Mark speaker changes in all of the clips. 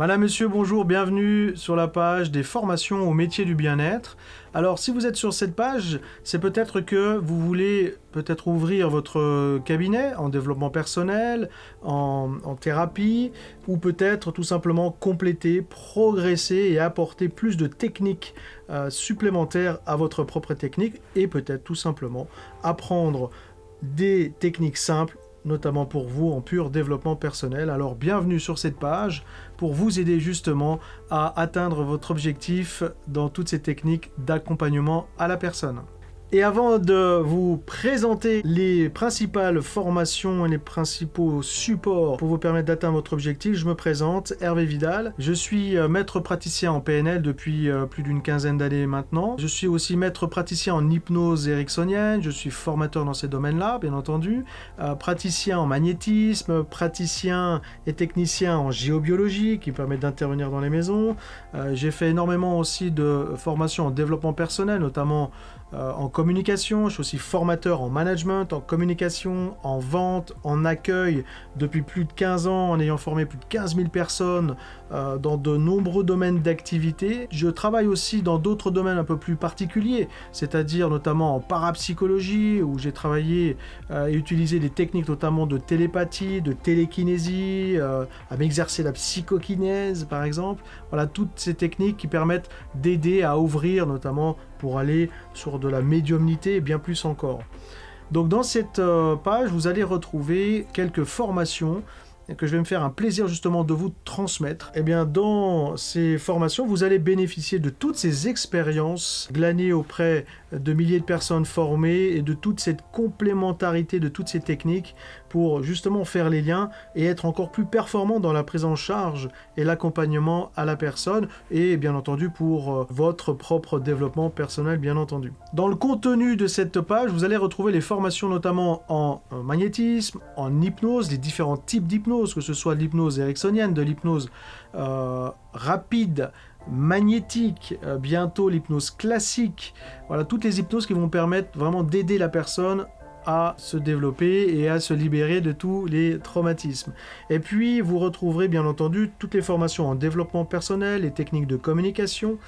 Speaker 1: Madame, Monsieur, bonjour, bienvenue sur la page des formations au métier du bien-être. Alors, si vous êtes sur cette page, c'est peut-être que vous voulez peut-être ouvrir votre cabinet en développement personnel, en thérapie, ou peut-être tout simplement compléter, progresser et apporter plus de techniques supplémentaires à votre propre technique, et peut-être tout simplement apprendre des techniques simples notamment pour vous en pur développement personnel. Alors bienvenue sur cette page pour vous aider justement à atteindre votre objectif dans toutes ces techniques d'accompagnement à la personne. Et avant de vous présenter les principales formations et les principaux supports pour vous permettre d'atteindre votre objectif, je me présente, Hervé Vidal. Je suis maître praticien en PNL depuis plus d'une quinzaine d'années maintenant. Je suis aussi maître praticien en hypnose ericksonienne. Je suis formateur dans ces domaines-là, bien entendu. Praticien en magnétisme, praticien et technicien en géobiologie qui permet d'intervenir dans les maisons. J'ai fait énormément aussi de formations en développement personnel, notamment en communication. Je suis aussi formateur en management, en communication, en vente, en accueil depuis plus de 15 ans, en ayant formé plus de 15 000 personnes dans de nombreux domaines d'activité. Je travaille aussi dans d'autres domaines un peu plus particuliers, c'est-à-dire notamment en parapsychologie, où j'ai travaillé et utilisé des techniques notamment de télépathie, de télékinésie, à m'exercer la psychokinèse par exemple. Voilà, toutes ces techniques qui permettent d'aider à ouvrir notamment pour aller sur de la médiumnité et bien plus encore. Donc dans cette page, vous allez retrouver quelques formations que je vais me faire un plaisir justement de vous transmettre. Et bien dans ces formations, vous allez bénéficier de toutes ces expériences glanées auprès de milliers de personnes formées et de toute cette complémentarité de toutes ces techniques pour justement faire les liens et être encore plus performant dans la prise en charge et l'accompagnement à la personne et bien entendu pour votre propre développement personnel bien entendu. Dans le contenu de cette page, vous allez retrouver les formations notamment en magnétisme, en hypnose, les différents types d'hypnose, que ce soit de l'hypnose ericksonienne, de l'hypnose rapide, magnétique, bientôt l'hypnose classique. Voilà, toutes les hypnoses qui vont permettre vraiment d'aider la personne à se développer et à se libérer de tous les traumatismes. Et puis, vous retrouverez bien entendu toutes les formations en développement personnel, les techniques de communication,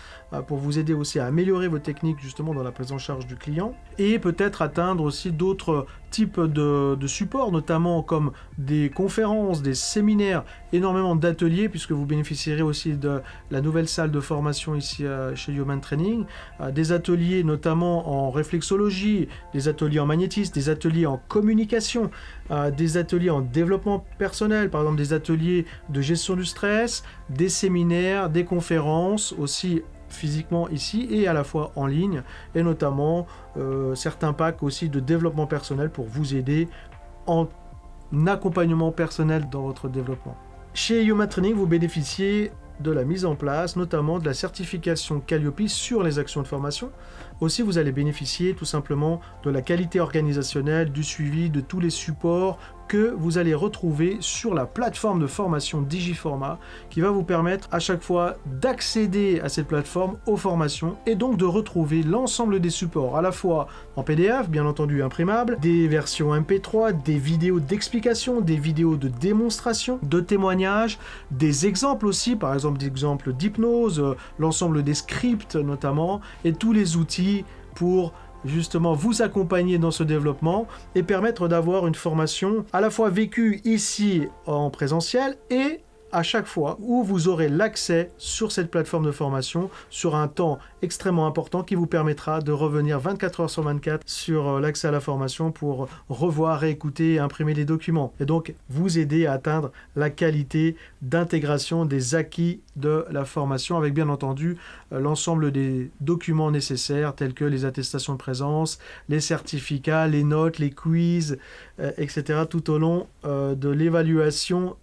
Speaker 1: pour vous aider aussi à améliorer vos techniques justement dans la prise en charge du client, et peut-être atteindre aussi d'autres types de supports, notamment comme des conférences, des séminaires, énormément d'ateliers, puisque vous bénéficierez aussi de la nouvelle salle de formation ici chez Human Training, des ateliers notamment en réflexologie, des ateliers en magnétisme, des ateliers en communication, des ateliers en développement personnel, par exemple des ateliers de gestion du stress, des séminaires, des conférences aussi physiquement ici et à la fois en ligne, et notamment certains packs aussi de développement personnel pour vous aider en accompagnement personnel dans votre développement. Chez Human Training, vous bénéficiez de la mise en place, notamment de la certification Calliope sur les actions de formation. Aussi, vous allez bénéficier tout simplement de la qualité organisationnelle, du suivi, de tous les supports que vous allez retrouver sur la plateforme de formation Digiforma, qui va vous permettre à chaque fois d'accéder à cette plateforme aux formations et donc de retrouver l'ensemble des supports, à la fois en PDF, bien entendu imprimable, des versions MP3, des vidéos d'explication, des vidéos de démonstration, de témoignages, des exemples aussi, par exemple des exemples d'hypnose, l'ensemble des scripts notamment, et tous les outils pour justement vous accompagner dans ce développement et permettre d'avoir une formation à la fois vécue ici en présentiel et à chaque fois où vous aurez l'accès sur cette plateforme de formation sur un temps extrêmement important qui vous permettra de revenir 24 heures sur 24 sur l'accès à la formation pour revoir, réécouter et imprimer les documents et donc vous aider à atteindre la qualité d'intégration des acquis de la formation avec bien entendu l'ensemble des documents nécessaires tels que les attestations de présence, les certificats, les notes, les quiz, etc. tout au long de l'évaluation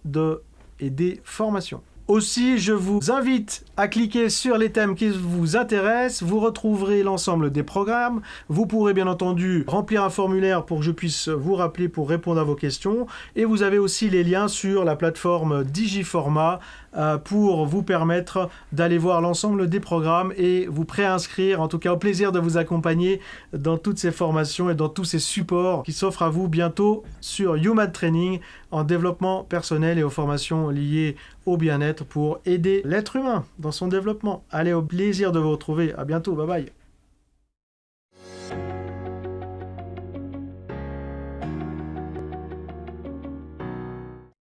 Speaker 1: et des formations. Aussi, je vous invite à cliquer sur les thèmes qui vous intéressent. Vous retrouverez l'ensemble des programmes. Vous pourrez bien entendu remplir un formulaire pour que je puisse vous rappeler pour répondre à vos questions. Et vous avez aussi les liens sur la plateforme Digiforma pour vous permettre d'aller voir l'ensemble des programmes et vous préinscrire, en tout cas au plaisir de vous accompagner dans toutes ces formations et dans tous ces supports qui s'offrent à vous bientôt sur Human Training en développement personnel et aux formations liées au bien-être pour aider l'être humain dans son développement. Allez, au plaisir de vous retrouver. À bientôt. Bye bye.